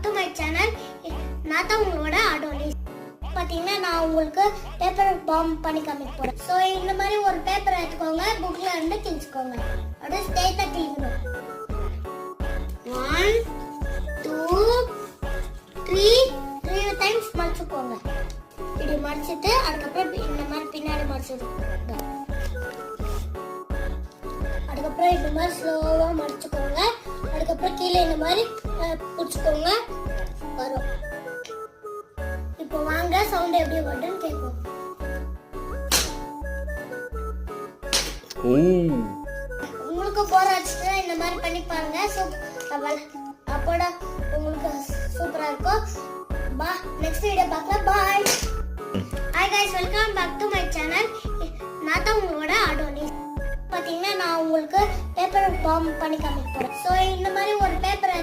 Back to my channel. நான் தான் உங்களோட அடோனிஸ். பார்த்தீங்கன்னா நான் உங்களுக்கு பேப்பர் பாம் பண்ணி காமிக்க போறேன். ஸோ இந்த மாதிரி ஒரு பேப்பர் எடுத்துக்கோங்க, புக்ல இருந்து கிழிச்சுக்கோங்க. அப்படியே ஸ்ட்ரெயிட்டா கிழிக்கணும். 1 2 3 டைம்ஸ் மடிச்சுக்கோங்க. இப்படி மடிச்சிட்டு அதுக்கப்புறம் இந்த மாதிரி பின்னாடி மடிச்சுக்கோங்க. அதுக்கப்புறம் இந்த மாதிரி ஸ்லோவா மடிச்சுக்கோங்க. அதுக்கப்புறம் கீழே இந்த மாதிரி பிடிச்சிக்கோங்க. வரும். இப்போ வாங்க சவுண்ட் எப்படி வருதுன்னு கேட்போம். உங்களுக்கு போர் அடிச்சுன்னா இந்த மாதிரி பண்ணி பாருங்க. அப்போட உங்களுக்கு சூப்பரா இருக்கும். நெக்ஸ்ட் வீடியோ பார்க்கலாம். Bye. Hi guys, welcome back to my channel. நான் தான் உங்களோட அடோனிஸ். பார்த்தீங்கன்னா நான் உங்களுக்கு பேப்பர் பாம் பண்ணி காமிக்க போறேன். ஸோ இந்த மாதிரி ஒரு பேப்பர்